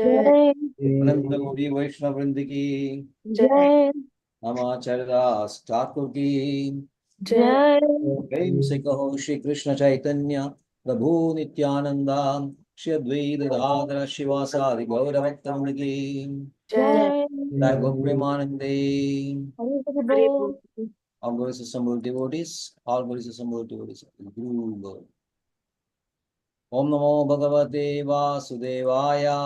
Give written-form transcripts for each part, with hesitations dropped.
जय अनंत गोरी वैष्णव वृंद की जय नमाचार्य दास ठाकुर की जय प्रेम से कहो श्री कृष्ण चैतन्य प्रभु नित्यानंदा श्री अद्वैत गदाधर शिवासादि गौरभक्तवृंद की जय जय गो प्रेमानंदे। हरि हरे बोल। बोल। All glories assembled devotees, all glories assembled devotees. Guru Lord. Om Namo Bhagavate Vasudevaya.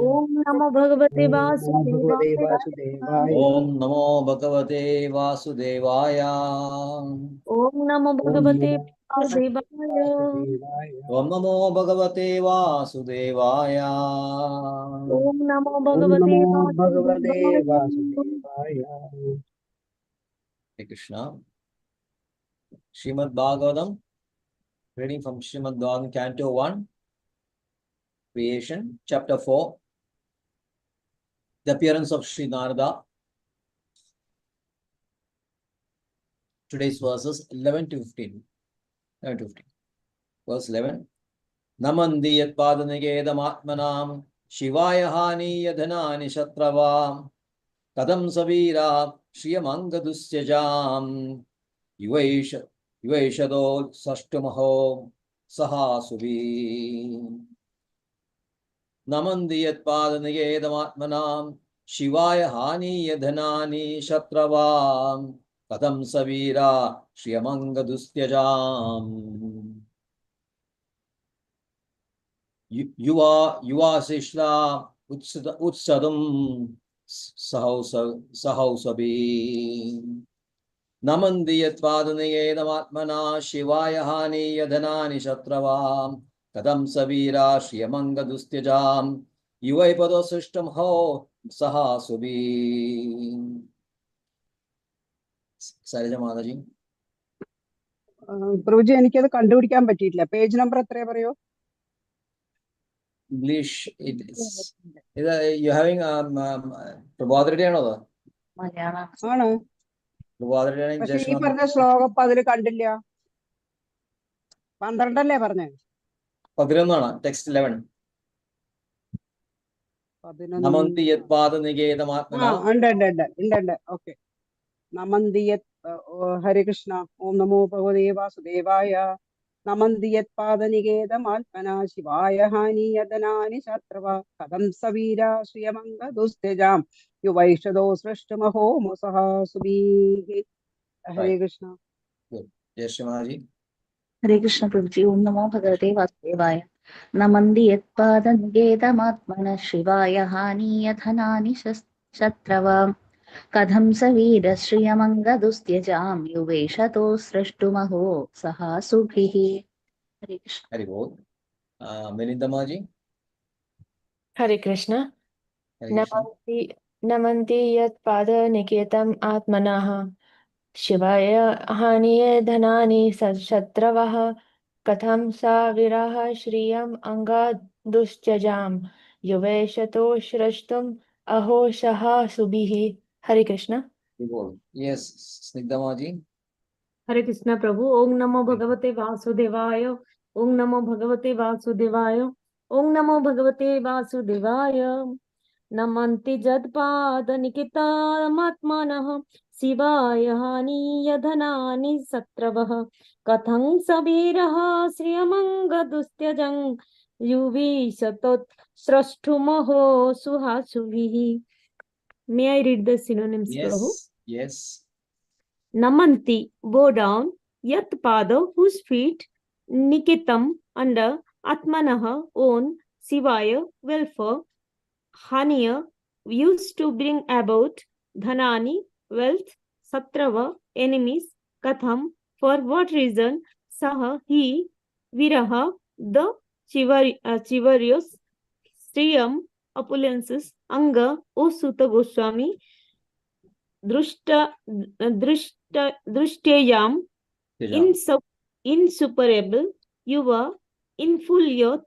ओम नमो भगवते ओम नमो भगवते वासुदेवाय। वासुदेवाय। Om Namo Bhagavate Vasudevaya. ओम नमो ओम भगवते नमो वासुदेवाय। वासुदेवाय। Om Namo Bhagavate Vasudevaya. ओम नमो ओम भगवते नमो भगवते वासुदेवाय। वासुदेवाय। Hare Krishna. Srimad Bhagavatam, reading from Srimad Bhagavatam, Canto 1, Creation, Chapter 4, the appearance of Sri Narada. Today's verses 11 to 15. 11 to 15. Verse 11. Namandi yat padanigedam atmanam shivaya hani yadhanani shatravam kadam savira shriyamangadusyajam yuvaishado sashtumaho sahasuvi. Namandi yat padanigedam atmanam shivaya hani yadhanani shatravam kadam savira shriyamangadusyajam. युवा शिष्ला उत्सदम सहौसभी नमन्ति यत्पादनयेदमात्मना शिवाय हानि यधनानि शत्रवां कथं सवीरा श्रियमङ्गदुस्त्यजां युवैपदो सृष्टं हो सहासुभी. शैलजा माताजी. പ്രഭുജി എനിക്കത് കണ്ടുപിടിക്കാൻ പറ്റിയിട്ടില്ല. Page number എത്രയാ പറയോ? English it is you having Prabhadari ആണോ? ആണ്. Prabhadari പക്ഷെ ഈ പറഞ്ഞ ശ്ലോകം ഇപ്പൊ അതിൽ കണ്ടില്ല. 12 പറഞ്ഞേ? 11 ടെക്സ്റ്റ് 11. നമന്തി യത് പാദനികേതമാത്മന. ഉണ്ട്. ഓക്കെ. നമന്തി യത് ഹരേ കൃഷ്ണ. ഓം നമോ ഭഗവതേ വാസുദേവായ. നമന്തി യത് പാദനികേതമാത്മന ശിവായ ഹാനി യദനാനി ശത്രവ കഥം സവീര ശ്രിയമംഗദുസ്ത്യജാം യുവൈഷദോ സൃഷ്ടമഹോ മുസഹാസുബീഹി. ഹരേ കൃഷ്ണ. जय श्री महाराज. हरे कृष्ण प्रभु जी. ओम नमो भगवते वासुदेवाय. नमन्ति यत्पादनिकेतमात्मनः शिवाय हानियधनानि शत्रवां कथं स वीरश्रियमङ्गदुस्त्यजां युवेशतो स्रष्टुमहो सहासुभिः. हरे कृष्ण. हरि बोल. मिलिंदा जी. हरे कृष्ण. नमन्ति यत्पादनिकेतम् आत्मनः शिवाय हानिये धनानि शत्रवः कथं सा विरह श्रियम् अंगादुश्चजाम युवेशतो श्रष्टुम अहो सहासुभिः. हरे कृष्ण. यस स्निग्धा जी. हरे कृष्ण प्रभु. ओम नमो भगवते वासुदेवाय. ओम नमो भगवते वासुदेवाय. ओम नमो भगवते वासुदेवाय. नमन्ति जत्पादनिकेतमात्मनः शिवाय हानियधनानि शत्रवः कथं सवीरः श्रियमङ्गदुस्त्यजं युविशतोत् स्रष्टुमहो सुहासुभिः. May I read the synonyms, Prabhu? Yes. Namanti, bow down, yat pada, whose feet, nikitam, under, atmanaha, own, sivaya, welfare, haniya, used to bring about, dhanani, wealth, satrava, enemies, katham, for what reason, saha, he, viraha, the chivariyos, striyam, opulences, anga, O Suta Goswami, Drishtayam, insuperable, Yuva, in full youth,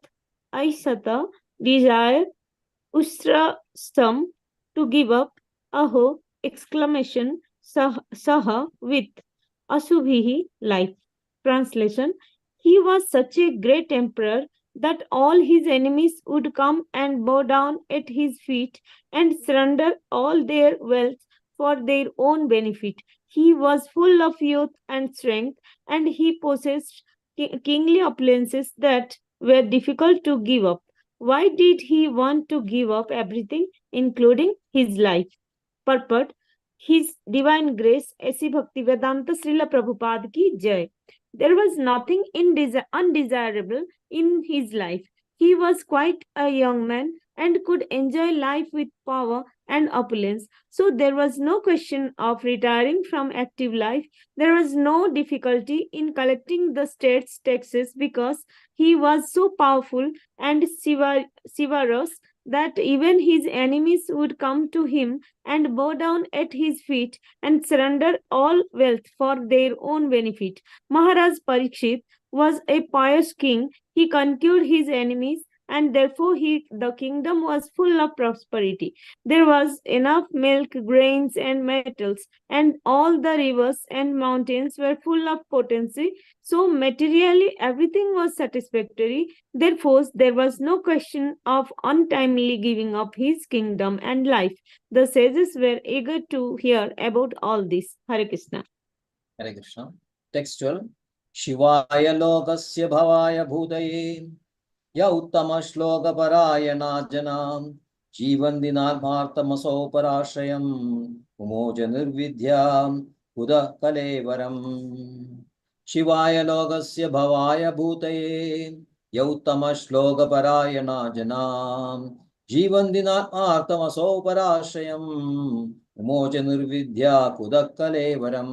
Aisata, desire, Ustrastam, to give up, Aho, exclamation, Saha, with, Asubhihi, life. Translation: he was such a great emperor that all his enemies would come and bow down at his feet and surrender all their wealth for their own benefit. He was full of youth and strength, and he possessed kingly opulences that were difficult to give up. Why did he want to give up everything, including his life? Purport: His Divine Grace, ऐसी भक्ति वेदांत श्रीला प्रभुपाद की जय. There was nothing undesirable in his life. He was quite a young man and could enjoy life with power and opulence. So there was no question of retiring from active life. There was no difficulty in collecting the state's taxes because he was so powerful and chivalrous that even his enemies would come to him and bow down at his feet and surrender all wealth for their own benefit. Maharaj Parikshit was a pious king. He conquered his enemies, and therefore the kingdom was full of prosperity. There was enough milk, grains, and metals, and all the rivers and mountains were full of potency. So materially everything was satisfactory. Therefore, there was no question of untimely giving up his kingdom and life. The sages were eager to hear about all this. Hare Krishna. Hare Krishna. Textual. Shivaya logasya bhavaya bhutaye ya uttama shloka parayana janam jivan dinarmartamaso parashrayam umoja nirvidyam kuda kalevaram. Shivaya logasya bhavaya bhutaye ya uttama shloka parayana janam जीवन दिनात्मार्थमसो पराश्रयम् उमोच निर्विद्या कुदक्कलेवरम्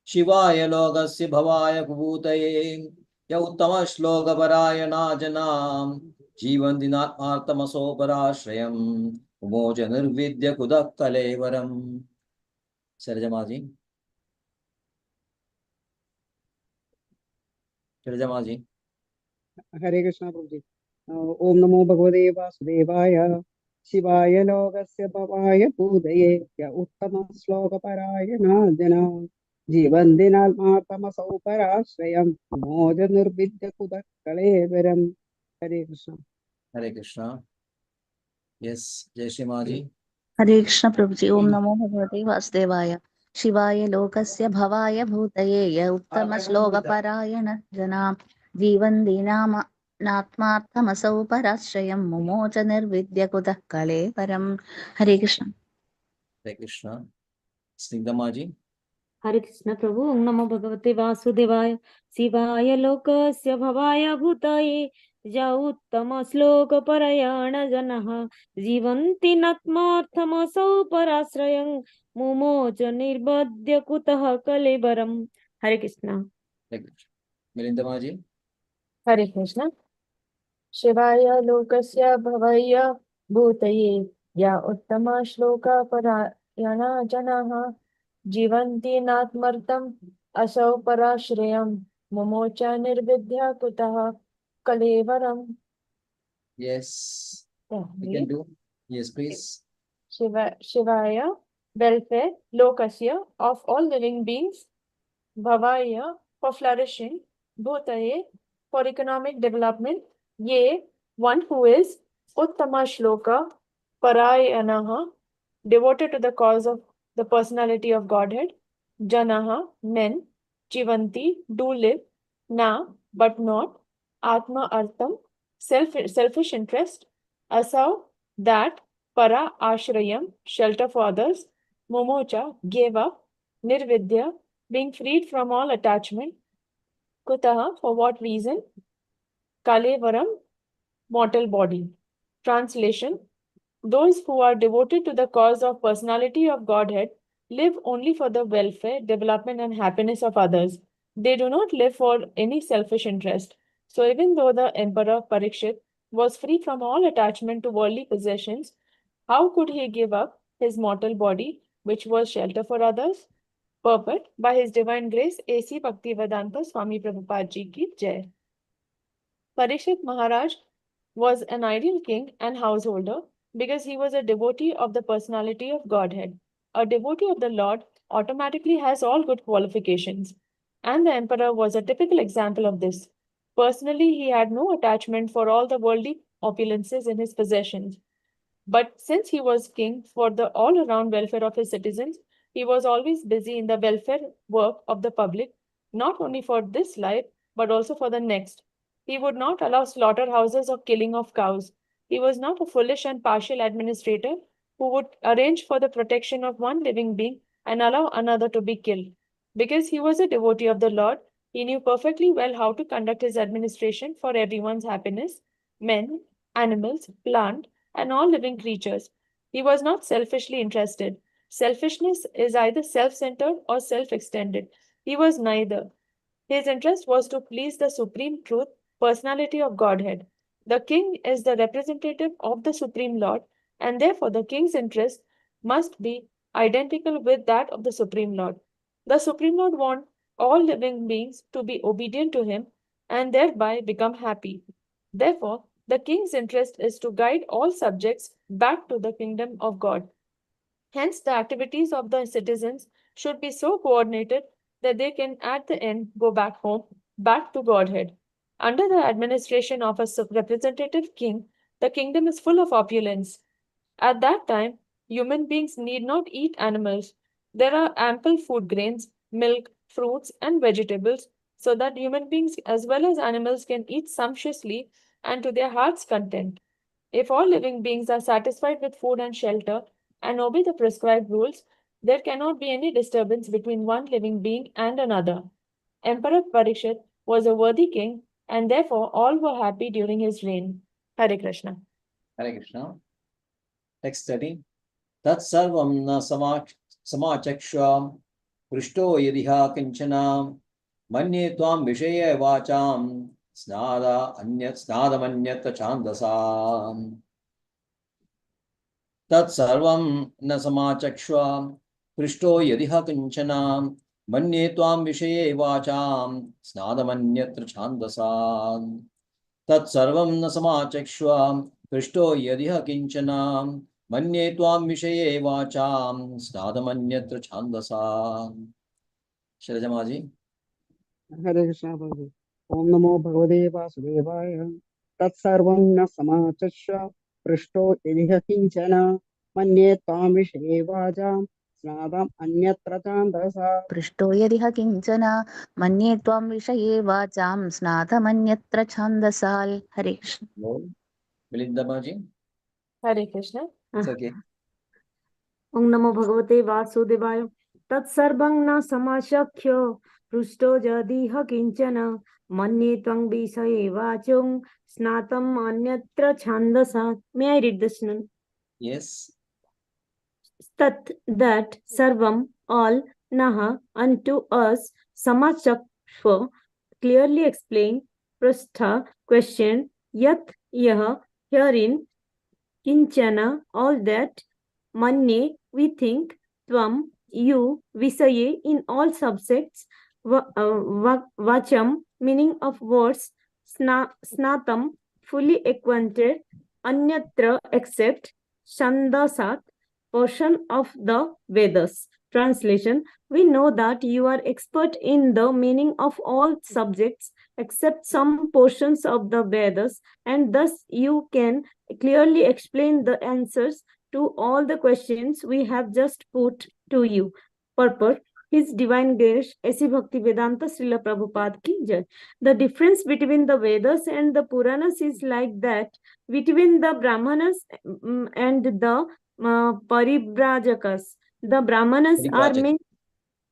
शिवाय लोकस्य भवाय भूतये य उत्तमश्लोकपरायणा जनां जीवन दिनात्मार्थमसो पराश्रयम् उमोच निर्विद्य कुदक्कलेवरम्. शैलजा जी. शैलजा जी. हरे कृष्णा प्रभु जी. ओम नमो भगवते वासुदेवाय शिवाय लोकस्य भवाय भूतये य उत्तम श्लोक परायण जना जीवन दिनात्मार्थमसौ पराश्रयम् मोज निर्विद्य कुतः कलेवरम्. हरे कृष्णा. हरे कृष्णा. यस, जय श्री माँ जी. हरे कृष्ण प्रभु जी. ओम नमो भगवते वासुदेवाय शिवाय लोकस्य भवाय भूतये य उत्तम श्लोक परायण जना जीवन दीनाम नात्मार्थमसौ पराश्रयं मुमोच निर्विद्य कुतः कलेवरम्. हरे कृष्ण. हरे कृष्णा. स्निग्धा माँ जी. हरे कृष्ण प्रभु. ओम नमो भगवते वासुदेवाय शिवाय लोकस्य भवाय भूतये य उत्तम श्लोक परयाण जनः जीवन्ति नात्मार्थमसौ पराश्रयं मुमोच निर्बध्य कुतः कलेवरम्. हरे कृष्ण. मिलिंदा माँ जी. हरे कृष्ण. शिवाय लोकस्य भवय भूतये या उत्तम श्लोक परायणा जनाः जीवन्ति नात्मर्थम् असौ पराश्रयम् मुमोच निर्विद्या कुतः कलेवरम्. Yes, you can do. Yes, please. Shivaya, welfare, lokasya, of all living beings, bhavaya, for flourishing, bhutaye, for economic development, ye, one who is uttama shloka, parayanaha, devoted to the cause of the personality of Godhead, janaha, men, jivanti, do live, na, but not, atma artham, selfish interest, asau, that, para ashrayam, shelter for others, momocha, gave up, nirvidya, being freed from all attachment, kutaha, for what reason, kalevaram, mortal body. Translation: those who are devoted to the cause of personality of Godhead live only for the welfare, development, and happiness of others. They do not live for any selfish interest. So even though the Emperor Parikshit was free from all attachment to worldly possessions, how could he give up his mortal body, which was shelter for others? Purport: by his divine grace, A.C. Bhaktivedanta Swami Prabhupada Ji ki Jai. Parikshit Maharaj was an ideal king and householder because he was a devotee of the personality of Godhead. A devotee of the Lord automatically has all good qualifications, and the emperor was a typical example of this. Personally, he had no attachment for all the worldly opulences in his possessions. But since he was king for the all-around welfare of his citizens, he was always busy in the welfare work of the public, not only for this life, but also for the next. He would not allow slaughterhouses or killing of cows. He was not a foolish and partial administrator who would arrange for the protection of one living being and allow another to be killed. Because he was a devotee of the Lord, he knew perfectly well how to conduct his administration for everyone's happiness, men, animals, plant, and all living creatures. He was not selfishly interested. Selfishness is either self centered or self extended. He was neither. His interest was to please the supreme truth, personality of Godhead. The king is the representative of the Supreme Lord, and therefore the king's interest must be identical with that of the Supreme Lord. The Supreme Lord wants all living beings to be obedient to him and thereby become happy. Therefore, the king's interest is to guide all subjects back to the kingdom of God. Hence, the activities of the citizens should be so coordinated that they can at the end go back home, back to Godhead. Under the administration of a representative king, the kingdom is full of opulence. At that time, human beings need not eat animals. There are ample food grains, milk, fruits, and vegetables, so that human beings as well as animals can eat sumptuously and to their heart's content. If all living beings are satisfied with food and shelter and obey the prescribed rules, there cannot be any disturbance between one living being and another. Emperor Parikshit was a worthy king, and therefore all were happy during his reign. Hare Krishna. Hare Krishna. Next study. Tat sarvam na samachakshwa prushto yadiha kinchana manye tvam vishaya vacham snadamanyata chandasa. Tat sarvam na samachakshwa prushto yadiha kinchana manye tvam vishaya vacham snadamanyatra chandasa. Tat sarvam na samachakshwa prushto yadiha kinchana manye tvam vishaye vacham snadamanyatra chandasa. Shilajamaji. Hare Krishna Prabhuji. Om Namo Bhagavate Vasudevaya. Tat sarvam na samachasya prishto yadiha kinchana manye tvam vishaye vacham snadam anyatra chandasa. पृष्टो यदिह किञ्चन मन्ये त्वां विषये वाचां स्नातमन्यत्र छन्दसाल् हरे Krishna Milindamaji. Hare Krishna. It's okay. Om Namo Bhagavate Vasudevaya. Tat sarvang na samashakya prusto jadiha kinchana manye tvang visaye vachung snatam anyatra chandasa. May I read this one? Yes. Tat, that, sarvam, all, naha, unto us, samachakshva, clearly explain, prastha, question, yat, yaha, herein, kinchana, all that, manye, we think, tvam, you, visaye, in all subjects, vacham, meaning of words, snatam, fully acquainted, anyatra, except, shandasat, portion of the Vedas. Translation: we know that you are expert in the meaning of all subjects except some portions of the Vedas, and thus you can clearly explain the answers to all the questions we have just put to you. Purport: His Divine Grace, A.C. Bhakti Vedanta Srila Prabhupada ki jai. The difference between the Vedas and the Puranas is like that between the Brahmanas and the Paribrajakas. The Brahmanas are meant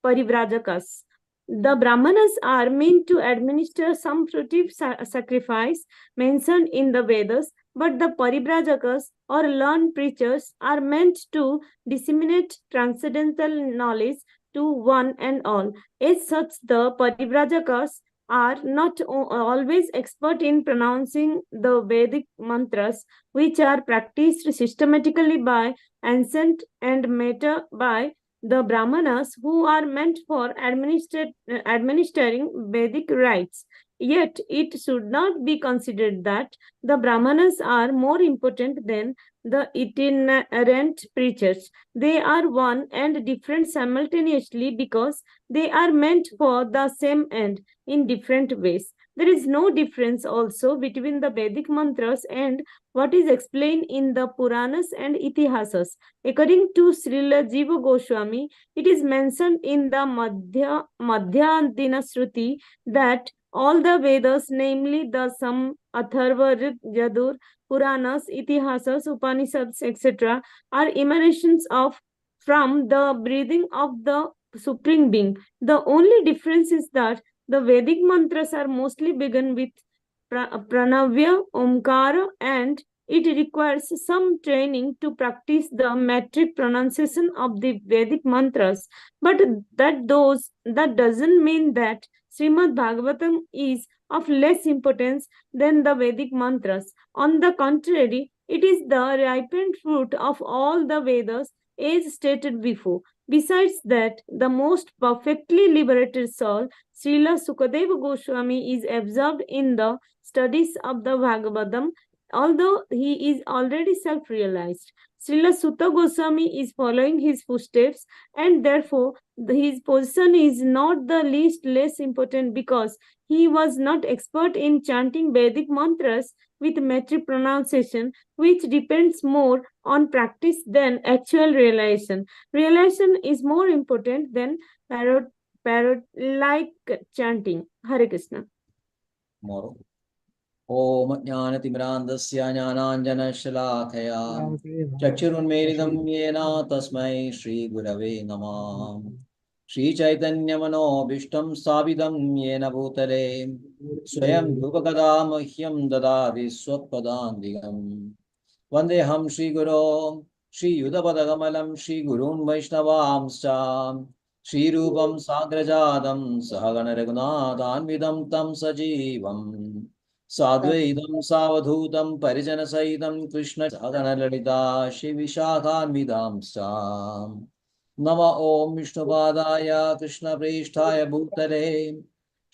Paribrajakas. The Brahmanas are meant to administer some fruitive sacrifice mentioned in the Vedas, but the Paribrajakas or learned preachers are meant to disseminate transcendental knowledge to one and all. As such, the Paribrajakas are not always expert in pronouncing the Vedic mantras, which are practiced systematically by ancient and later by the Brahmanas, who are meant for administering Vedic rites. Yet, it should not be considered that the Brahmanas are more important than the itinerant preachers. They are one and different simultaneously because they are meant for the same end in different ways. There is no difference also between the Vedic mantras and what is explained in the Puranas and Itihasas. According to Srila Jiva Goswami, it is mentioned in the Madhyandina Shruti that all the Vedas, namely the Sam, Atharva, Rig, Yadur, Puranas, Itihasas, Upanishads, etc., are emanations of from the breathing of the Supreme Being. The only difference is that the Vedic mantras are mostly begun with Pranavya, Omkara, and it requires some training to practice the metric pronunciation of the Vedic mantras. But that doesn't mean that Srimad Bhagavatam is of less importance than the Vedic mantras. On the contrary, it is the ripened fruit of all the Vedas, as stated before. Besides that, the most perfectly liberated soul, Srila Sukadeva Goswami, is observed in the studies of the Bhagavatam, although he is already self-realized. Srila Sutta Goswami is following his footsteps, and therefore his position is not the least less important because he was not expert in chanting Vedic mantras with metric pronunciation, which depends more on practice than actual realization. Realization is more important than parrot-like chanting. Hare Krishna. Tomorrow. Om Jnanatimirandasya Jnananjanashalakhaya Chakshurunmelidam Yena Tasmai Shri Gurave Namah Shri Chaitanya Manobishtam Sthapitam Yena Bhutale Swayam Dhupakada Mahyam Dadadi Swatpadandiyam Vandeham Shri Guru Shri Yudhapadagamalam Shri Gurun Vaishnavamscha Shri Rupam Sagrajadam Sahagana Raghunathanvidam Tam Sajivam Sadvaitam Savadhutam Parijana Saitam Krishna Sadhana Lalita Shivishakanvidamscha Nama Om Vishnupadaya Krishna Prishtaya Bhutale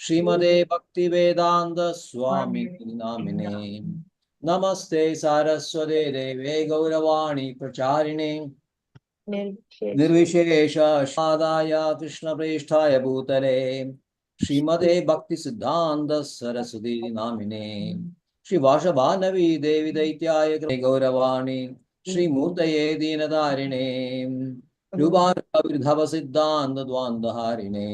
Srimade Bhakti Vedanta Swami Namine Namaste Saraswate Deve Gauravani Pracharine Nirvishesha Shadaya Krishna Prishtaya Bhutale Srimade Bhakti Siddhanta Saraswati Namine Shri Vashabhanavi Devi Daityaya Gauravani Shri Murtaye Dinadarine Rubhara Virdhava Siddhanta Dvandaharine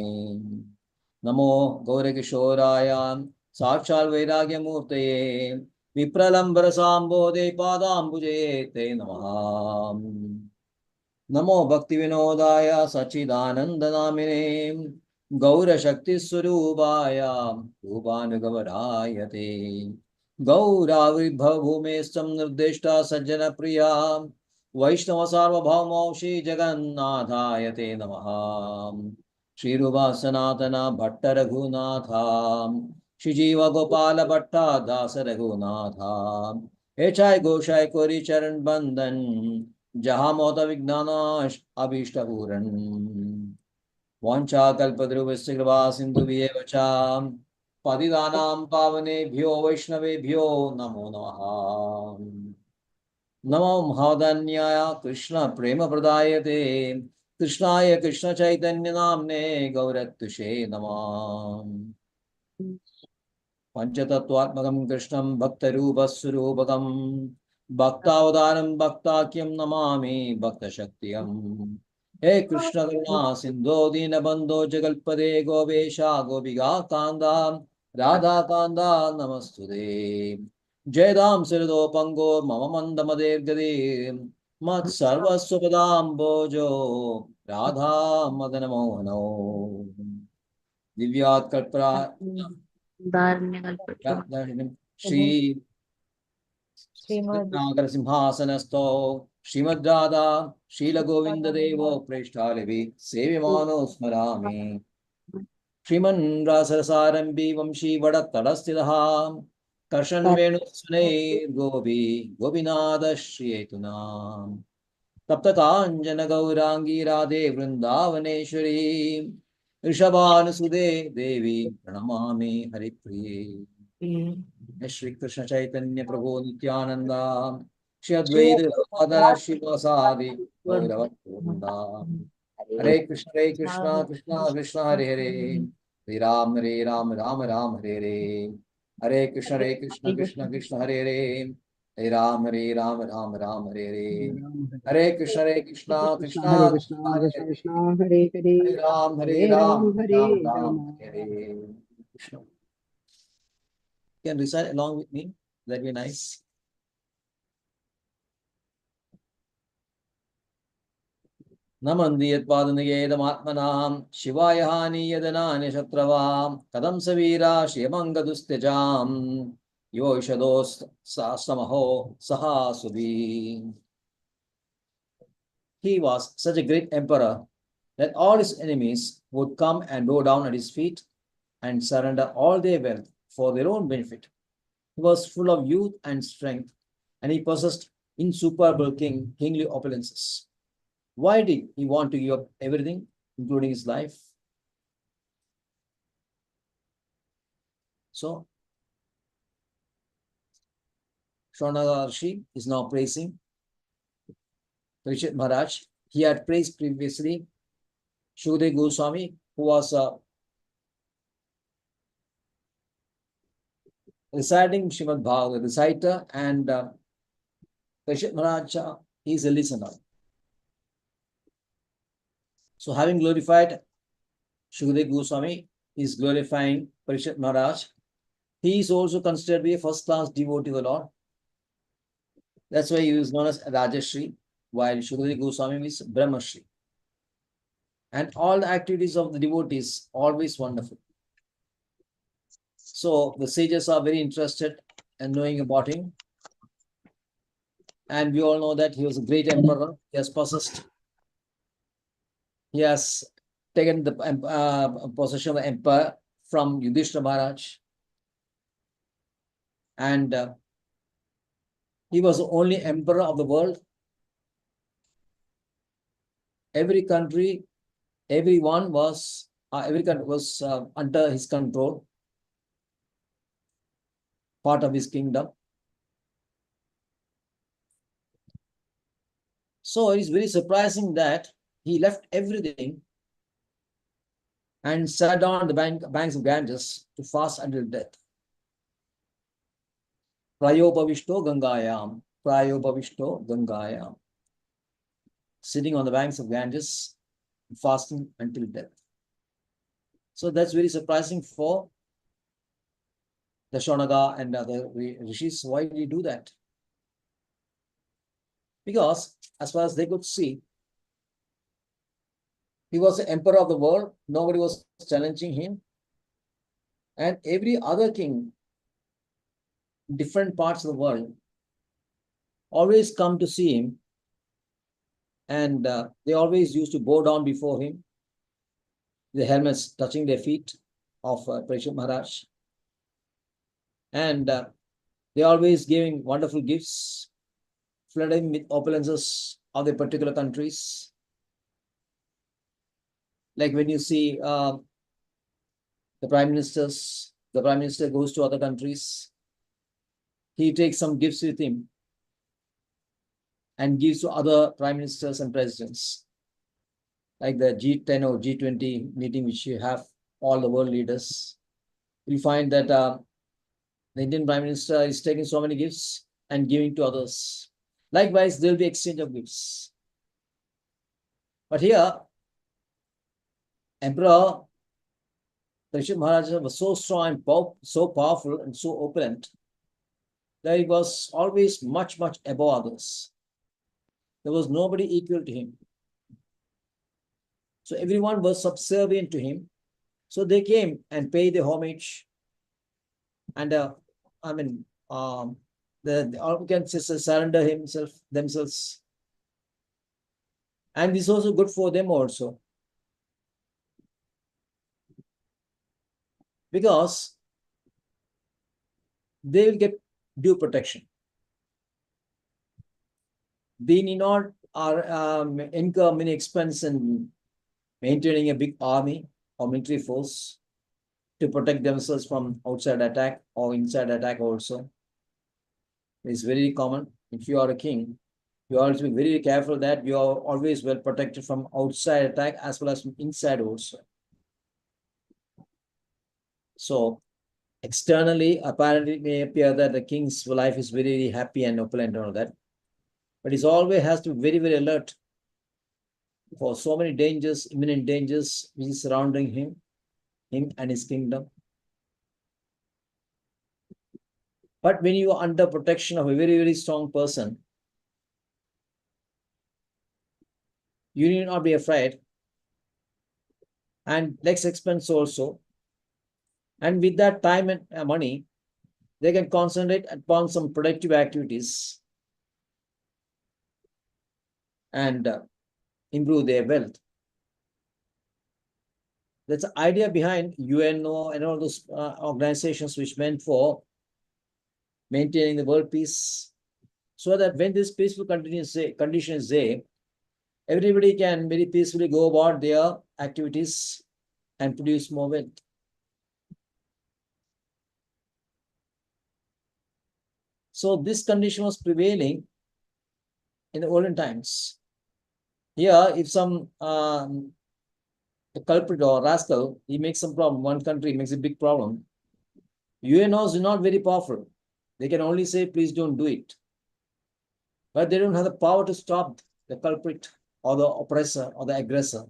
Namo Gaura Kishoraya Sakshal Vairagya Murtaye Vipralambara Sambodhe Padambuje Te Namaha Namo Bhakti Vinodaya Sachidananda Namine Gaura Shakti Swarubaya Rupanugavarayate Gaura Vibhavumestam Nirdeshta Sajjana Priya Vaishnava Sarvabhauma Shri Jagannathayate Namaha Shri Rupa Sanatana Bhatta Raghunatha Shri Jiva Gopala Bhatta Dasa Raghunatha H.I. Goshai Kori Charan Bandhan जहाँ मोत विज्ञानाश अभीष्ट पूरन वांछा कल्पद्रुवस्य कृपा सिन्धुभ्येव च पतितानां पावनेभ्यो वैष्णवेभ्यो नमो नमः नमो महाधन्याय कृष्ण प्रेम प्रदायते कृष्णाय कृष्ण चैतन्य नाम्ने गौरत्तुषे नमः पंचतत्वात्मकं कृष्णं भक्तरूपस्वरूपकं भक्तावतारं भक्ताख्यं नमामि भक्तशक्तियं हे कृष्ण करुणा सिन्धो दीनबन्धो जगल्पदे गोपेशा गोपिका कान्दा राधा कान्दा नमस्तुते जयदां सिरदो पंगो मम मन्दमदेर्गदे मत्सर्वस्वपदाम्बोजो राधा मदनमोहनो दिव्यात् कल्पना श्री नागर सिंहासनस्थो श्रीमद्राधा शीलगोविन्ददेवो प्रेष्ठालिभि सेव्यमानो स्मरामि श्रीमन् रासरसारम्भि वंशी वडत्तडस्थितः कर्षन् वेणुस्वनैर्गोपी गोपीनाथ श्रियेतुना तप्तकाञ्चन गौरांगी राधे वृन्दावनेश्वरी ऋषभानुसुदे देवी प्रणमामि हरिप्रिये श्री कृष्ण चैतन्य प्रभु नित्यानंद श्री अद्वैत गदाधर शिवासादि गौरव वृंदा हरे Krishna Krishna Krishna Hare Hare Hare Ram, Hare Ram, Ram Ram, Hare Hare. Hare Krishna, Krishna Krishna, Hare Hare. Hare Ram, Ram Ram, Hare Hare. Hare Krishna, Krishna Hare Krishna, Krishna, Hare Krishna Hare. Krishna, Hare Hare, Hare Ram, Hare Ram, Ram Hare Ram, Rama. Hare Hare. Krishna. You can recite along with me. That'd be nice. नमन्ति यत्पादनिकेतमात्मनां शिवाय हानियदनानि शत्रवां कथं स वीरा श्रियमङ्गदुस्त्यजां योषदोस्तास्तमहो सहा सुधी. He was such a great emperor that all his enemies would come and bow down at his feet and surrender all their wealth for their own benefit. He was full of youth and strength, and he possessed insuperable kingly opulences. Why did he want to give up everything, including his life? So, Shaunaga is now praising Parikshit Maharaj. He had praised previously Shukadeva Goswami, who was reciting Srimad Bhagavatam, reciter, and Parikshit Maharaj is a listener. So, having glorified Shukadeva Goswami, he is glorifying Parikshit Maharaj. He is also considered to be a first-class devotee of the Lord. That's why he is known as Rajashri, while Shukadeva Goswami is Brahmashri. And all the activities of the devotees always wonderful. So the sages are very interested in knowing about him. And we all know that he was a great emperor. He has taken the possession of the empire from Yudhishthira Maharaj. And he was the only emperor of the world. Every country was under his control, part of his kingdom. So it is very surprising that he left everything and sat down on the banks of Ganges to fast until death. Prayopavishto Gangayam. Sitting on the banks of Ganges, fasting until death. So that's very surprising for the Shaunaga and other rishis. Why did he do that? Because as far as they could see, he was the emperor of the world. Nobody was challenging him. And every other king in different parts of the world always come to see him. And they always used to bow down before him, the helmets touching their feet of Parikshit Maharaj. And they always giving wonderful gifts, flooding with opulences of the particular countries. Like when you see the prime minister goes to other countries, he takes some gifts with him and gives to other prime ministers and presidents. Like the G10 or G20 meeting, which you have all the world leaders, you find that the Indian Prime Minister is taking so many gifts and giving to others. Likewise, there will be exchange of gifts. But here, Emperor Parikshit Maharaja was so strong and so powerful and so opulent that he was always much, much above others. There was nobody equal to him. So everyone was subservient to him. So they came and paid the homage. And all can surrender themselves. And this is also good for them also. Because they will get due protection. They need not incur many expense in maintaining a big army or military force to protect themselves from outside attack or inside attack also. It's very common. If you are a king, you have to be very careful that you are always well protected from outside attack as well as from inside also. So externally, apparently it may appear that the king's life is very, very happy and opulent and all that. But he always has to be very, very alert for so many dangers, imminent dangers which is surrounding him and his kingdom. But when you are under protection of a very, very strong person, you need not be afraid, and less expense also. And with that time and money, they can concentrate upon some productive activities and improve their wealth. That's the idea behind UNO and all those organizations which meant for maintaining the world peace, so that when this peaceful condition is there, everybody can very peacefully go about their activities and produce more wealth. So this condition was prevailing in the olden times. Here, if some culprit or rascal, he makes some problem, one country makes a big problem, UNOs are not very powerful. They can only say, please don't do it. But they don't have the power to stop the culprit or the oppressor or the aggressor.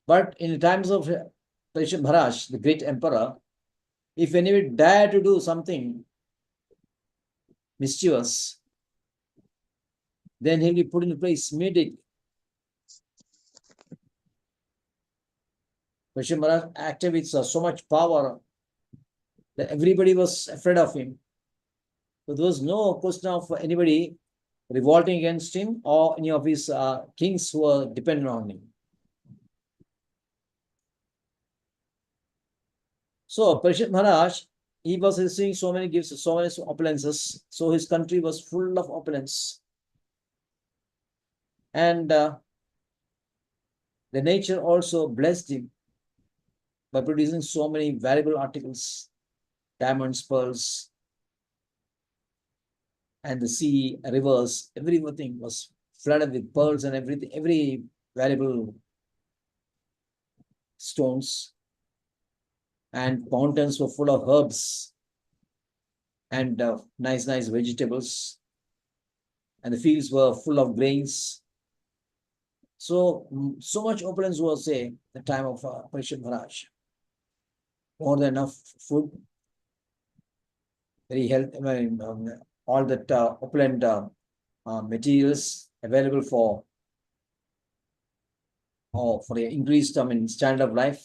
But in the times of Maharaj, the great emperor, if anybody dare to do something mischievous, then he'll be put in place immediately. Maharaj acted with so much power that everybody was afraid of him. So there was no question of anybody revolting against him or any of his kings who were dependent on him. So Parishit Maharaj, he was receiving so many gifts, so many opulences. So his country was full of opulence. And the nature also blessed him by producing so many valuable articles, diamonds, pearls, and the sea, rivers, everything was flooded with pearls and everything, every valuable stones. And fountains were full of herbs and nice vegetables. And the fields were full of grains. So much opulence was the time of Parishit Maharaj. More than enough food, very healthy, all that opulent materials available for the increased standard of life.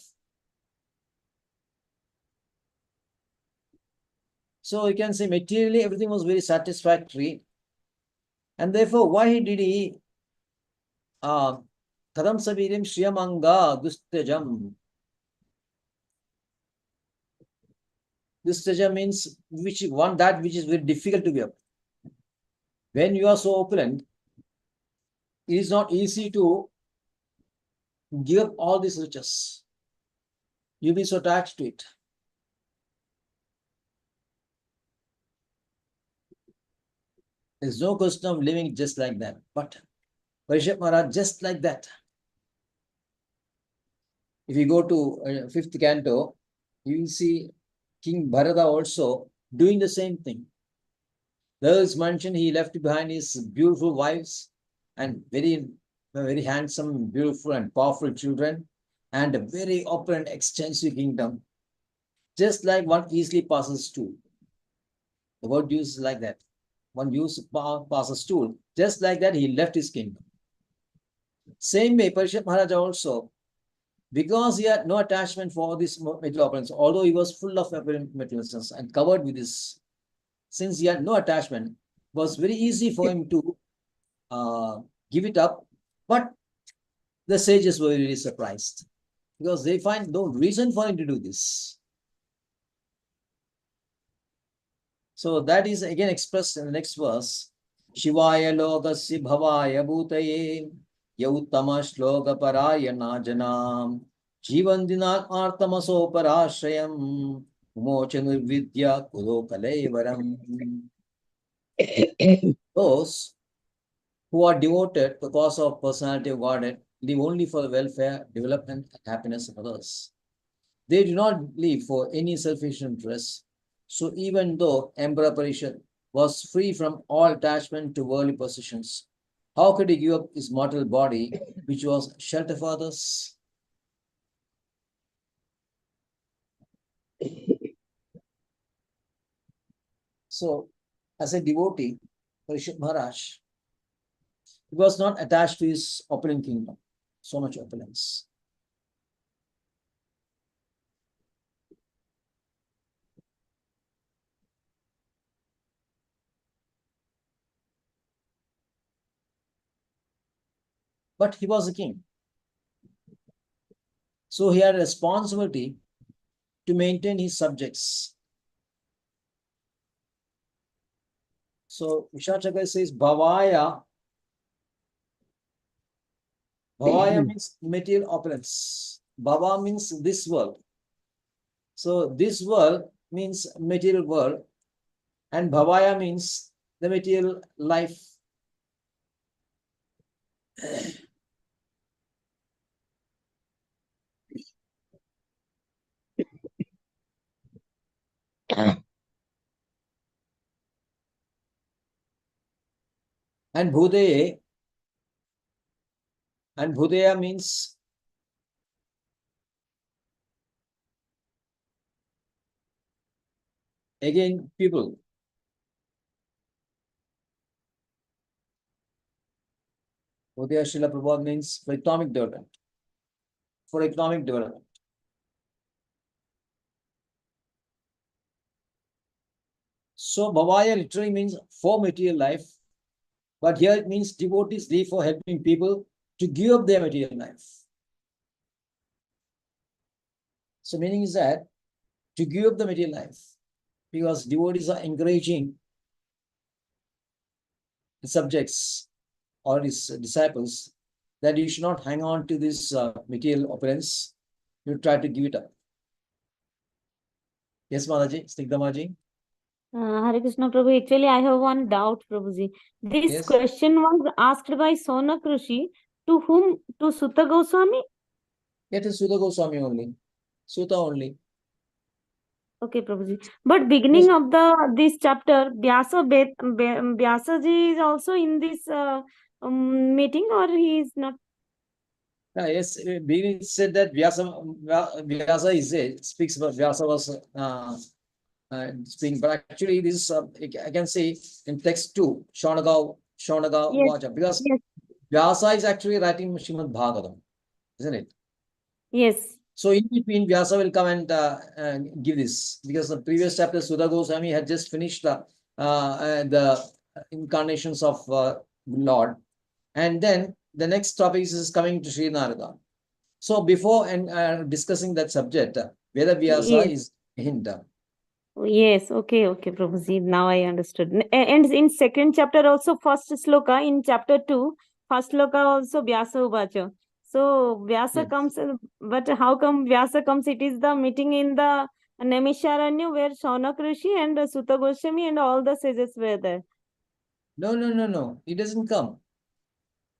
So you can say materially everything was very satisfactory, and therefore why did he Kadam Sabirim Shriyamanga Dustejam? Dusteja means which is very difficult to give. When you are so opulent, it is not easy to give up all these riches. You'll be so attached to it. There's no question of living just like that. But Parishit Maharaj, just like that. If you go to 5th canto, you will see King Bharata also doing the same thing. There is mentioned he left behind his beautiful wives and very handsome, beautiful, and powerful children, and a very open, extensive kingdom. Just like one easily passes to. The word used like that. One passes to. Just like that, he left his kingdom. Same way, Parishit Maharaja also, because he had no attachment for this material opulence, although he was full of materialism and covered with this, since he had no attachment, it was very easy for him to give it up. But the sages were really surprised because they find no reason for him to do this. So that is again expressed in the next verse. Shivaya logasya bhavaya bhutaye yauttama shloka parayana janam jivandina artamaso parashrayam umochanurvidya kulokalevaram. Those who are devoted to the cause of personality of Godhead live only for the welfare, development, and happiness of others. They do not live for any selfish interest. So even though Emperor Parishad was free from all attachment to worldly possessions, how could he give up his mortal body, which was shelter for others? So, as a devotee, Parishad Maharaj, he was not attached to his opulent kingdom, so much opulence. But he was a king. So he had a responsibility to maintain his subjects. So Vishachakra says, Bhavaya. Bhavaya means material opulence. Bhava means this world. So this world means material world, and Bhavaya means the material life. And Bhudeye, and Bhudeya means again people. Bhudeya Srila Prabhupada means for economic development. For economic development. So Bhavaya literally means for material life, but here it means devotees live for helping people to give up their material life. So meaning is that to give up the material life, because devotees are encouraging the subjects or his disciples that you should not hang on to this material opulence. You try to give it up. Yes, Mataji, Snigdha Mataji. Hare Krishna Prabhu. Actually, I have one doubt, Prabhuji. This Yes. question was asked by Sonak Rishi to whom? To Sutta Goswami? It is Sudha Goswami only. Sutta only. Okay, Prabhuji. But beginning of this chapter, Vyasa ji is also in this meeting, or he is not? Yes, beginning said that Vyasa is it, speaks about Vyasa was speaking, but actually this is, I can say in text 2, Shaunaga Yes. Vacha, because Yes. Vyasa is actually writing Srimad Bhagavatam, isn't it? Yes. So in between, Vyasa will come and give this, because the previous chapter, Sudha Goswami had just finished the incarnations of Lord, and then the next topic is coming to Sri Narada. So before discussing that subject, Veda Vyasa Yes. is hint. Yes, okay, Prabhuji. Now I understood. And in second chapter also, first sloka in chapter 2, first sloka also Vyasa Uvacha. So Vyasa Yes. comes, but how come Vyasa comes? It is the meeting in the Naimisharanya where Shaunak Rishi and Sutta Goswami and all the sages were there. No. He doesn't come.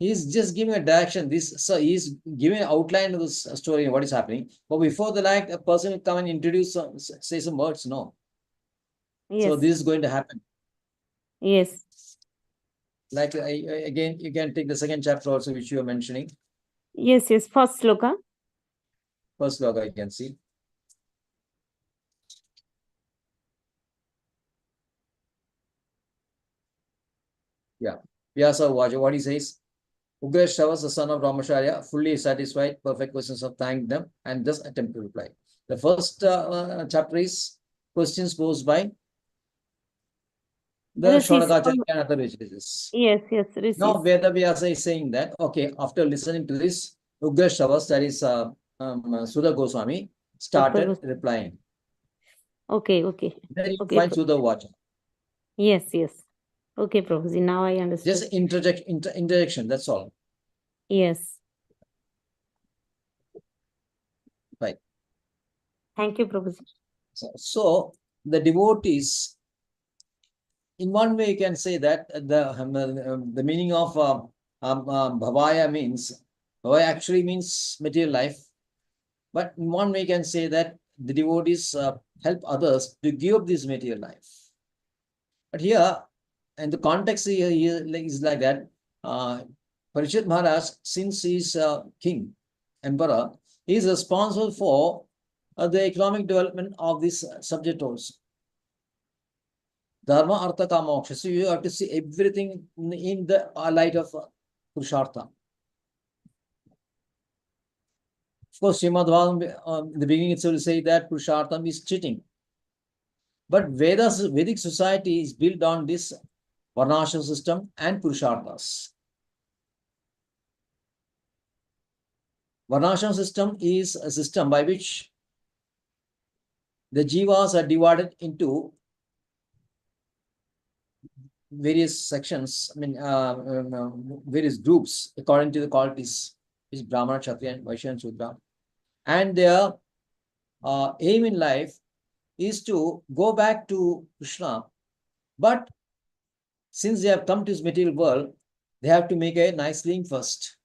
He's just giving a direction. So he's giving an outline of this story, what is happening. But before the like, a person will come and introduce, say some words. No. Yes. So this is going to happen. Yes. Like again, you can take the second chapter also, which you are mentioning. Yes. First sloka. First sloka, you can see. Yeah. Vyasa Vaja, what he says. Ugrashtava, the son of Ramacharya, fully satisfied, perfect questions of thanked them, and thus attempt to reply. The first chapter is questions posed by the Shaunakacharya and other rishis. Yes, rishis. Now Veda Vyasa is saying that, okay, after listening to this, Ugrashtava, that is Sudha Goswami, started replying. Okay. Then you find Sudha Vacha. Yes. Okay, Prabhuji, now I understand. Just interjection, that's all. Yes. Right. Thank you, Prabhuji. So the devotees, in one way, you can say that the meaning of Bhavaya actually means material life. But in one way, can say that the devotees help others to give up this material life. But here, and the context here is like that. Parishit Maharaj, since he's king, emperor, he is responsible for the economic development of this subject also. Dharma, Artha, Kama, Moksha. So you have to see everything in the light of Purushartha. Of course, Srimad Bhagavatam, in the beginning itself will say that Purushartham is cheating. But Vedic society is built on this Varnashram system and Purusharthas. Varnashram system is a system by which the jivas are divided into various sections, various groups according to the qualities, which is Brahmana, Kshatriya, Vaishya, and Shudra. And their aim in life is to go back to Krishna. But since they have come to this material world, they have to make a nice living first.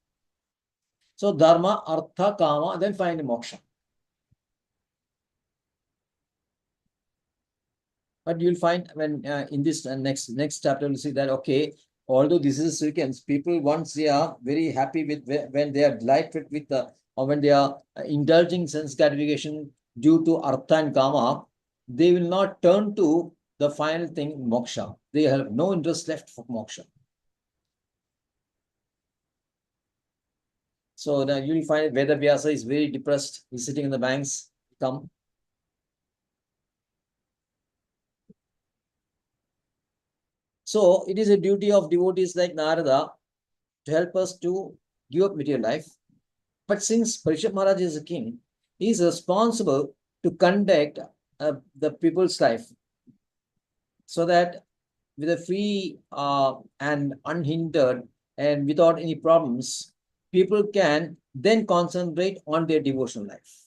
So Dharma, Artha, Kama, then finally Moksha. But you'll find when in this next chapter, you'll see that, okay, although this is a sequence, people, once they are very happy with, when they are delighted with or when they are indulging sense gratification due to Artha and Kama, they will not turn to the final thing, Moksha. They have no interest left for Moksha. So now you will find Veda Vyasa is very depressed. He's sitting in the banks. Come. So it is a duty of devotees like Narada to help us to give up material life. But since Parishit Maharaj is a king, he is responsible to conduct the people's life so that with a free and unhindered and without any problems, people can then concentrate on their devotional life.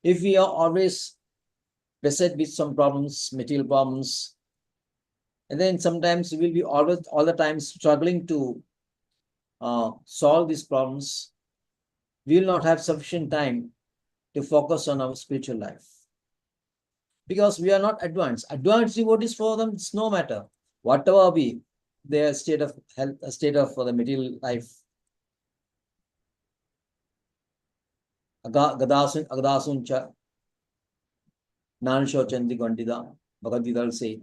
If we are always beset with some problems, material problems, and then sometimes we will be all the time struggling to solve these problems, we will not have sufficient time to focus on our spiritual life. Because we are not advanced. Advanced devotees, for them, it's no matter. Whatever be their state of health, state of the material life. Agadasuncha, Nansho Chandi Gondida, Bhagavad Gita will say.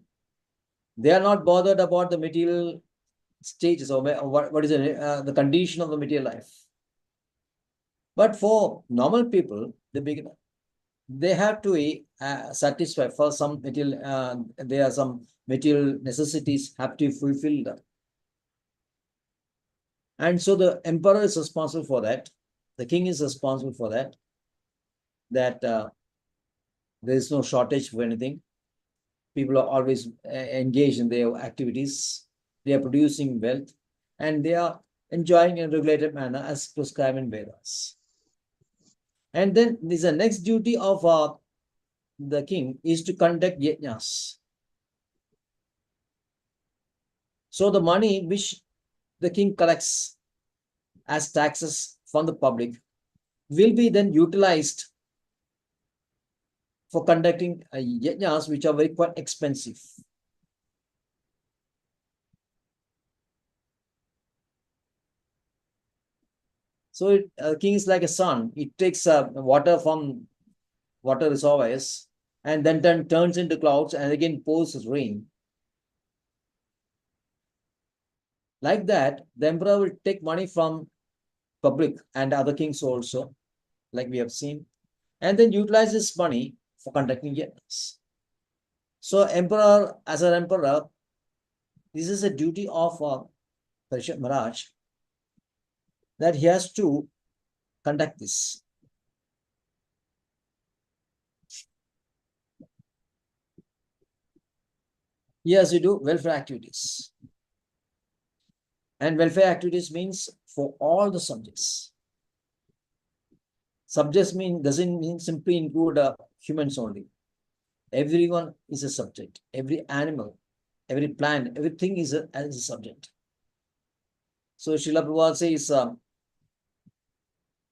They are not bothered about the material stages or what is the condition of the material life. But for normal people, they have to satisfy for some material, there are some material necessities have to be fulfilled. And so the emperor is responsible for that. The king is responsible for that. That there is no shortage for anything. People are always engaged in their activities. They are producing wealth and they are enjoying in a regulated manner as prescribed in Vedas. And then this is the next duty of the king is to conduct yajnas. So the money which the king collects as taxes from the public will be then utilized for conducting yajnas, which are very quite expensive. So king is like a sun. It takes water from water reservoirs and then turns into clouds and again pours rain. Like that, the emperor will take money from public and other kings also, like we have seen, and then utilize this money for conducting yajnas. So emperor, as an emperor, this is a duty of Parishit Maharaj that he has to conduct this. He has to do welfare activities. And welfare activities means for all the subjects. Subjects doesn't mean simply include humans only. Everyone is a subject. Every animal, every plant, everything is a subject. So Srila Prabhupada says,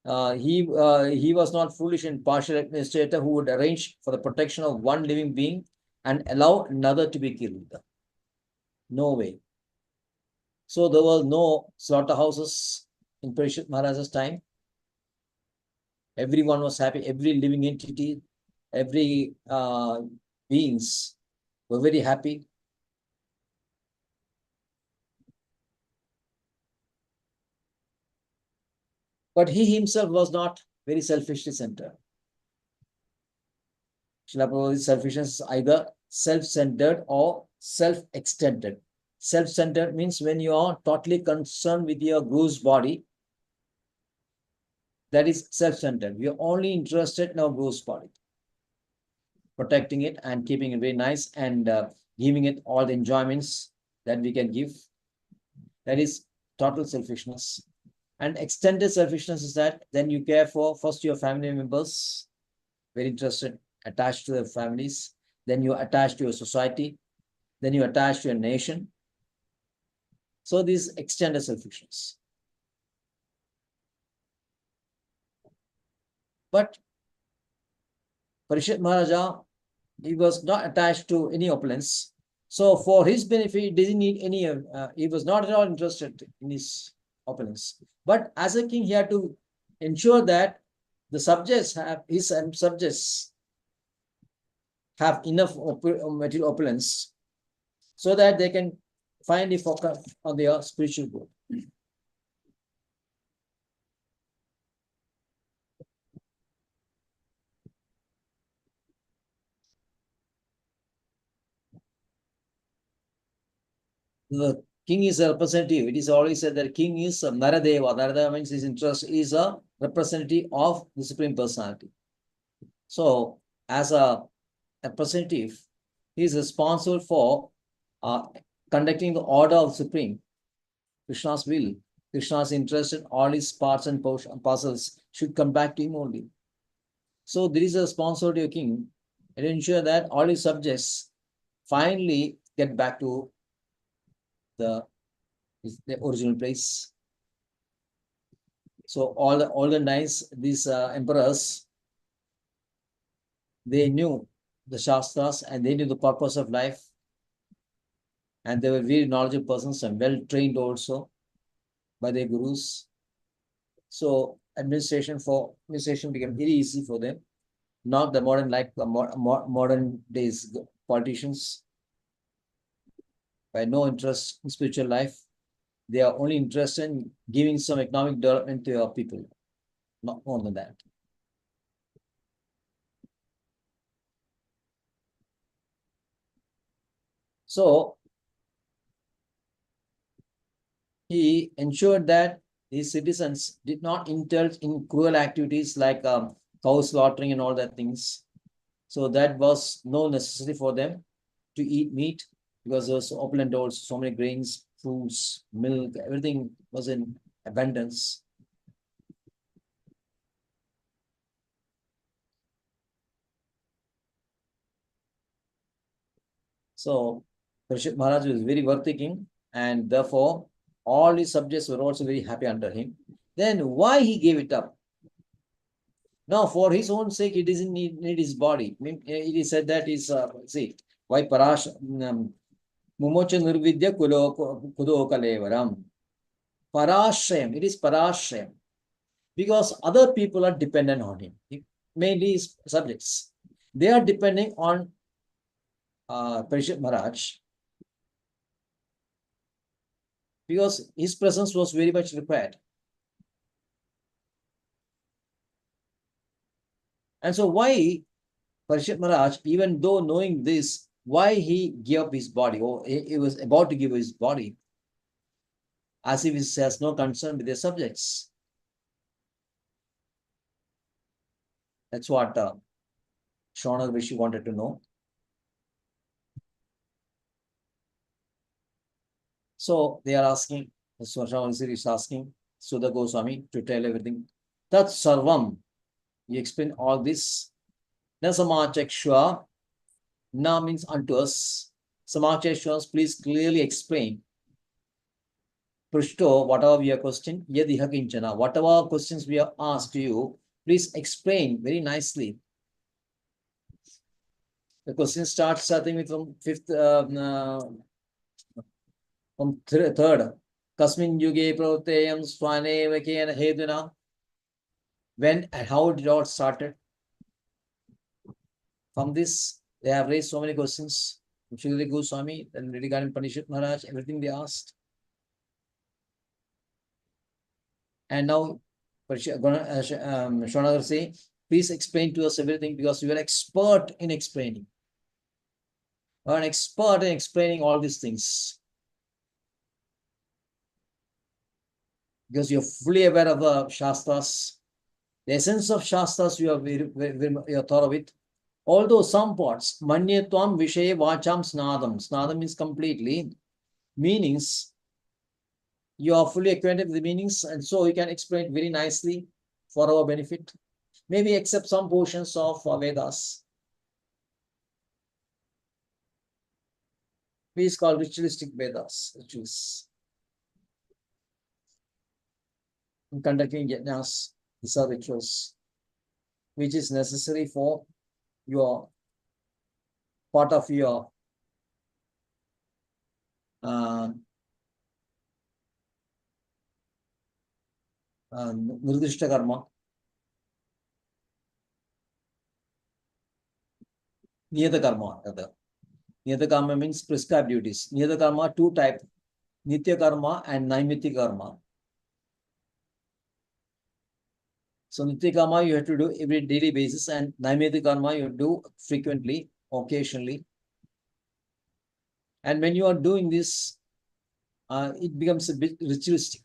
he was not foolish and partial administrator who would arrange for the protection of one living being and allow another to be killed. No way. So there were no slaughterhouses in Parishit Maharaja's time. Everyone was happy. Every living entity, every beings were very happy. But he himself was not very selfishly centered. Srila Prabhupada's selfishness is either self-centered or self-extended. Self-centered means when you are totally concerned with your bruised body, that is self-centered. We are only interested in our bruised body, protecting it and keeping it very nice and giving it all the enjoyments that we can give. That is total selfishness. And extended selfishness is that then you care for first your family members, very interested, attached to their families, then you attach to your society, then you attach to your nation. So this extended selfishness. But Parishit Maharaja, he was not attached to any opulence. So for his benefit, he didn't need any, he was not at all interested in his opulence. But as a king, he had to ensure that the subjects have, his subjects have enough material opulence so that they can finally focus on their spiritual growth. The king is a representative. It is always said that king is a Naradeva. Naradeva means his interest is a representative of the Supreme Personality. So, as a representative, he is responsible for conducting the order of Supreme, Krishna's will. Krishna's interest in all his parts and parcels should come back to him only. So, there is a responsibility of king to ensure that all his subjects finally get back to the original place. So all the nice these emperors, they knew the Shastras and they knew the purpose of life, and they were very knowledgeable persons and well trained also by their gurus. So administration became very easy for them. Not the modern like the modern days politicians, by no interest in spiritual life. They are only interested in giving some economic development to your people, not more than that. So he ensured that his citizens did not indulge in cruel activities like cow slaughtering and all that things. So that was no necessity for them to eat meat because there was opulent also, so many grains, fruits, milk, everything was in abundance. So Parishit Maharaj was very worthy king, and therefore all his subjects were also very happy under him. Then why he gave it up? Now, for his own sake, he doesn't need his body. It is said that is, see, why Parash, Mumocha Nirvidya Kudokalevaram. Parashrayam, it is Parashrayam. Because other people are dependent on him, mainly his subjects. They are depending on Parishit Maharaj because his presence was very much required. And so why Parishit Maharaj, even though knowing this, why he gave up his body, or he was about to give his body, as if he has no concern with their subjects. That's what Shona Rishi wanted to know. So they are asking, Shona Rishi is asking Sudha Goswami to tell everything. Tat Sarvam, he explained all this. Na Samachakshwa, na means unto us. Samachakshwa, please clearly explain. Prishto, whatever we are questioning, yadiha kinchana. Whatever questions we have asked you, please explain very nicely. The question starts, I think, from fifth, from third. Kasmin yuge pravteyam swane vakena heduna. When and how it all started. From this, they have raised so many questions. Shri Goswami, then regarding Parishit Maharaj, everything they asked. And now, Shonagar say, please explain to us everything because you are expert in explaining. You are an expert in explaining all these things. Because you're fully aware of the Shastras. The essence of Shastras you are thought of it. Although some parts, Manyatvam Vishay Vacham Snadam. Snadam means completely. Meanings, you are fully acquainted with the meanings, and so you can explain it very nicely for our benefit. Maybe except some portions of Vedas. Please call ritualistic Vedas. Rituals. In conducting yajnas, these are rituals, which is necessary for your part of your Nirdishta karma. Niyata karma. Niyata karma means prescribed duties. Niyata karma, two types, Nitya karma and Naimitya karma. So Nitya karma you have to do every daily basis, and Naimitya karma you do frequently, occasionally. And when you are doing this, it becomes a bit ritualistic.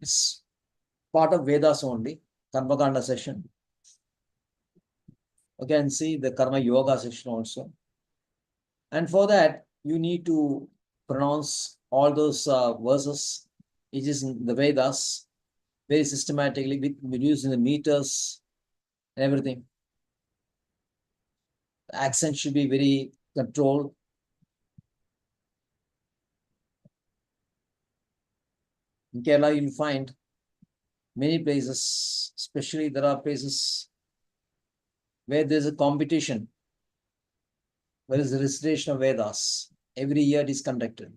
It's part of Vedas only, Karmakanda session. You can see the Karma Yoga section also. And for that, you need to pronounce all those verses, which is in the Vedas, very systematically, with using the meters and everything. The accent should be very controlled. In Kerala, you'll find many places, especially there are places where there's a competition, where is the recitation of Vedas. Every year it is conducted.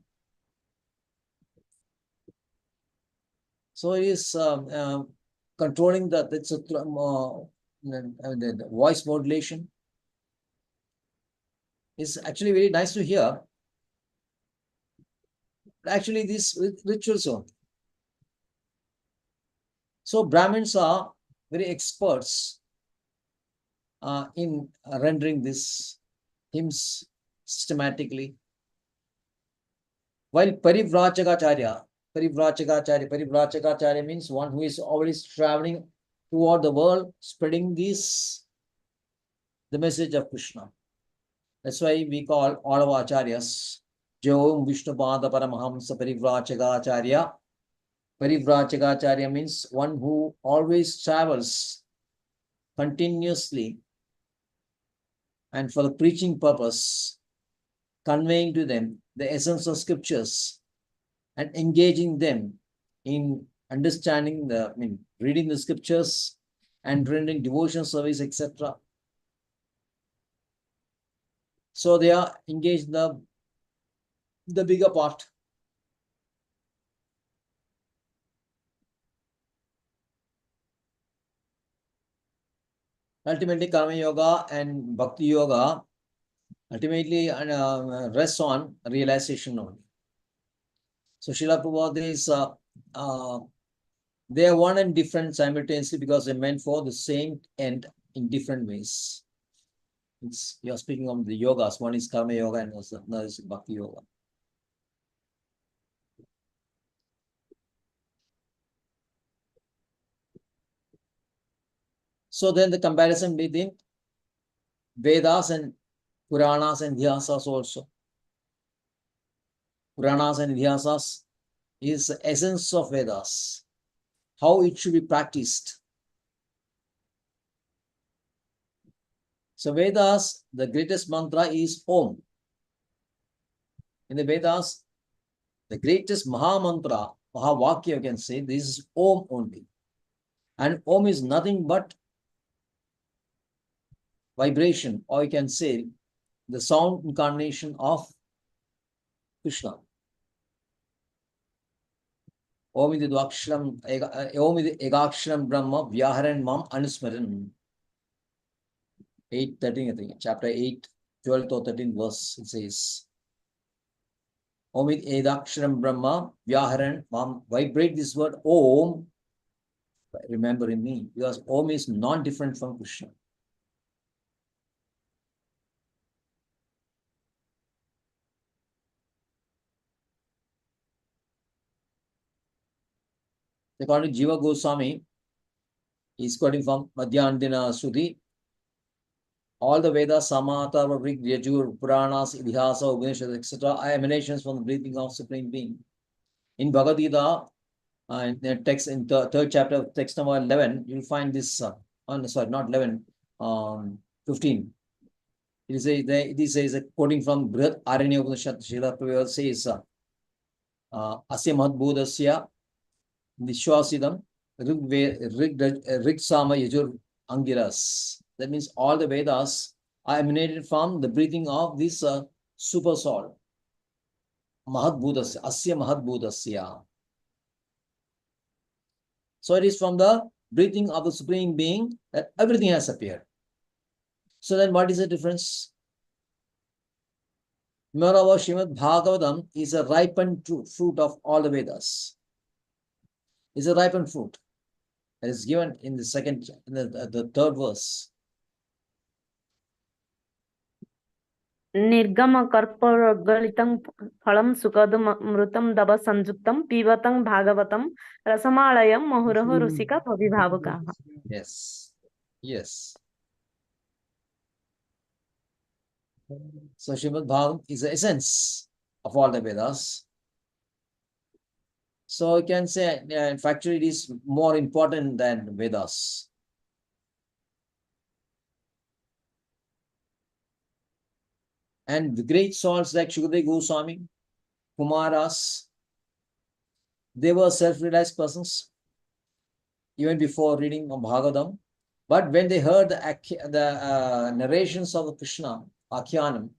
So it is controlling the voice modulation. It's actually very nice to hear. Actually, these rituals are. So Brahmins are very experts in rendering these hymns systematically. While Parivrachakacharya means one who is always traveling toward the world, spreading the message of Krishna. That's why we call all our acharyas Jom Vishnupada Paramahamsa Parivrachakacharya. Parivrachakacharya means one who always travels continuously and for the preaching purpose, conveying to them the essence of scriptures and engaging them in understanding reading the scriptures and rendering devotion service, etc. So they are engaged in the bigger part. Ultimately, Karma Yoga and Bhakti Yoga ultimately rests on realization only. So Srila Prabhupada is, they are one and different simultaneously because they're meant for the same end in different ways. You're speaking of the yogas. One is Karma Yoga and another is Bhakti Yoga. So then the comparison between Vedas and Puranas and Idihasas also. Puranas and Idihasas is the essence of Vedas, how it should be practiced. So Vedas, the greatest mantra is Om. In the Vedas, The greatest Mahamantra, Mahavakya, you can say, this is Om only. And Om is nothing but vibration, or you can say the sound incarnation of Krishna. Om iti dvaksharam, Om iti egaksharam Brahma vyaharan mam anusmaran. 8:13, I think, chapter 8, 12 or 13 verse, it says. Om iti egaksharam Brahma vyaharan mam. Vibrate this word Om, remember in me, because Om is non-different from Krishna. According to Jiva Goswami, he's quoting from Madhyandina Sruti. All the Vedas, Samata, Rig, Yajur, Puranas, Idihasa, Upanishads, etc. are emanations from the breathing of Supreme Being. In Bhagavad Gita, in the text, in the third chapter, text number 11, you'll find this, sorry, not 11, 15. It is a quoting from Brihat Aranya Upanishad. Srila Prabhupada says, Asya Madbudasya Vishwasidam Rig Sama Yajur Angiras. That means all the Vedas are emanated from the breathing of this super soul. Mahadbhudasya, Asya Mahadbhudasya. So it is from the breathing of the Supreme Being that everything has appeared. So then what is the difference? Moreover, Srimad Bhagavatam is a ripened fruit of all the Vedas. It's a ripened fruit. It is given in the third verse. निर्गम कर्पगलितं फलं सुखदमृतं दव संयुक्तं पिबतं भागवतं रसमालयं मुहुरः Rishika भविभावुकाः. Yes. Yes. So Srimad Bhagavatam is the essence of all the Vedas. So you can say, in fact, it is more important than Vedas. And the great souls like Shukadeva Goswami, Kumaras, they were self-realized persons even before reading Bhagavatam. But when they heard the narrations of Krishna, Akhyanam,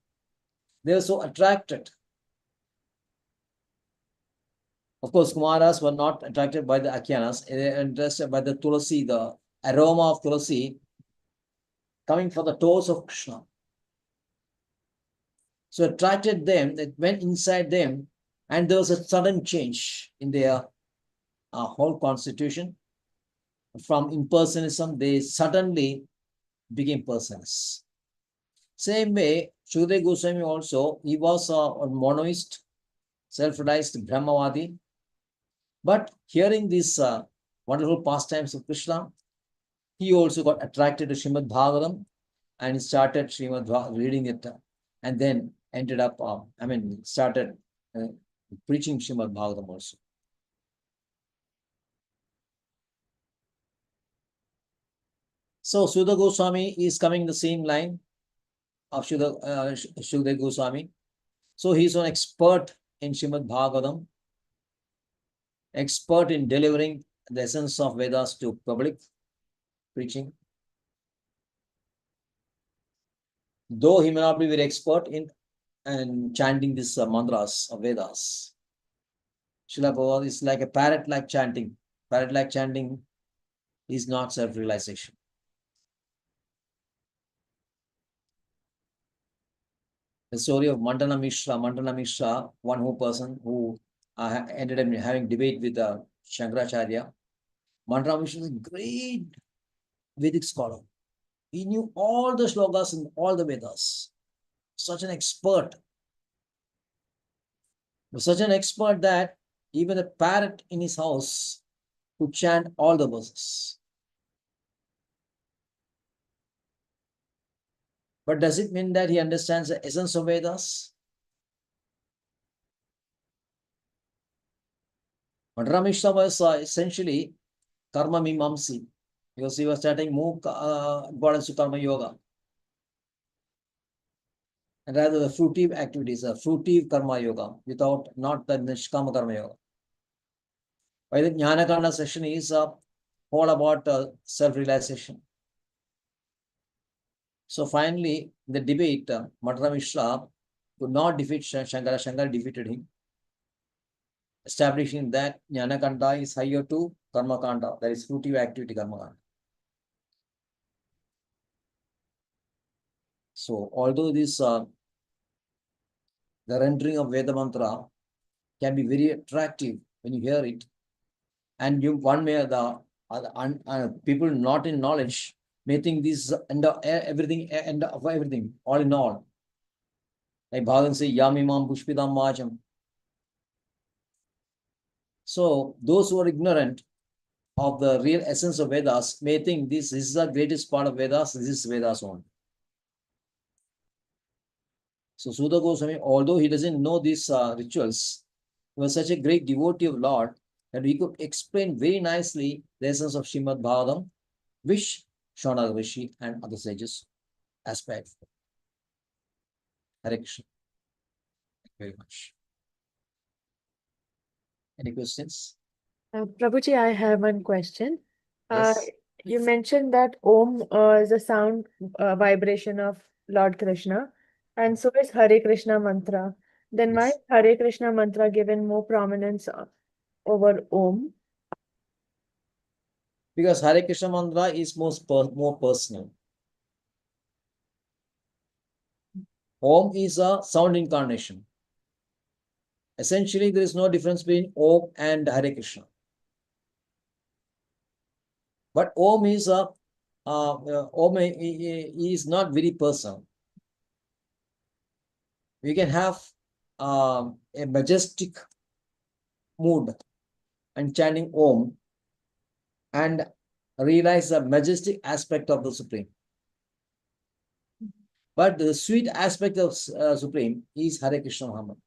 they were so attracted. Of course, Kumaras were not attracted by the Akhyanas, they were interested by the Tulasi, the aroma of Tulasi coming from the toes of Krishna. So attracted them, that went inside them, and there was a sudden change in their whole constitution. From impersonalism, they suddenly became persons. Same way, Shukadeva Goswami also, he was a monoist, self-realized Brahmavadi. But hearing these wonderful pastimes of Krishna, he also got attracted to Srimad Bhagavatam and he started reading it, and then ended up, started preaching Srimad Bhagavatam also. So Sudha Goswami is coming in the same line of Shukadeva Goswami. So he's an expert in Srimad Bhagavatam, expert in delivering the essence of Vedas to public, preaching. Though he may not be very expert in chanting these mantras of Vedas. Srila Prabhupada is like a parrot-like chanting. Parrot-like chanting is not self-realization. The story of Mandana Mishra, one person who ended up having debate with Shankaracharya. Mandana Mishra is a great Vedic scholar. He knew all the shlokas in all the Vedas. Such an expert. Such an expert that even a parrot in his house could chant all the verses. But does it mean that he understands the essence of Vedas? Mandana Mishra was essentially karma mimamsi, because he was studying more importance to karma yoga. and rather the fruitive activities, a fruitive karma yoga, not the nishkama karma yoga. By the Jnana session is all about self-realization. So finally, the debate, Madhura Mishra could not defeat Shankara. Shankara defeated him, establishing that Jnana Kanda is higher to Karma Kanda, that is fruitive activity Karma Kanda. So although this the rendering of Veda Mantra can be very attractive when you hear it, and one may people not in knowledge may think this is end of everything, all in all. Like Bhagan say, Yamimam Pushpidam Vacham. So those who are ignorant of the real essence of Vedas may think this is the greatest part of Vedas, this is Vedas only. So Sudha Goswami, although he doesn't know these rituals, he was such a great devotee of Lord that he could explain very nicely the essence of Srimad Bhagavatam, which Shaunaka Rishi and other sages aspired for. Hare Krishna. Thank you very much. Any questions? Prabhuji, I have one question. Yes. You mentioned that Om is a sound vibration of Lord Krishna, and so is Hare Krishna mantra. Then why Yes. is Hare Krishna mantra given more prominence over Om? Because Hare Krishna mantra is more personal. Om is a sound incarnation. Essentially, there is no difference between Om and Hare Krishna. But Om is is not very personal. We can have a majestic mood and chanting Om and realize the majestic aspect of the Supreme. But the sweet aspect of Supreme is Hare Krishna Mahamant.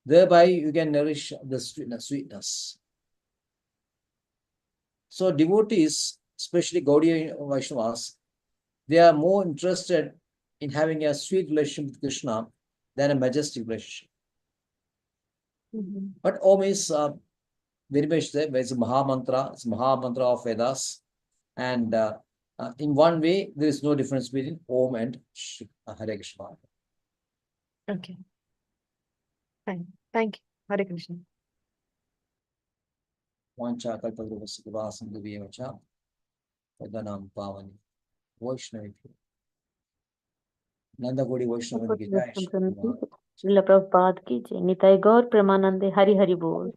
Thereby, you can nourish the sweetness. So devotees, especially Gaudiya Vaishnavas, they are more interested in having a sweet relationship with Krishna than a majestic relationship. But Om is very much there. It's a Maha Mantra. It's a Maha Mantra of Vedas. And in one way, there is no difference between Om and Hare Krishna. Okay. Fine. Thank you. Hare Krishna. Vancha kalpadruvasya kivasam divyavacha tadanam pavani Vaishnavi. Nanda Gaudiya Vaishnava ki jai. Srila Prabhupada की जय। निताई गौर प्रेमानंदे हरि हरि बोल।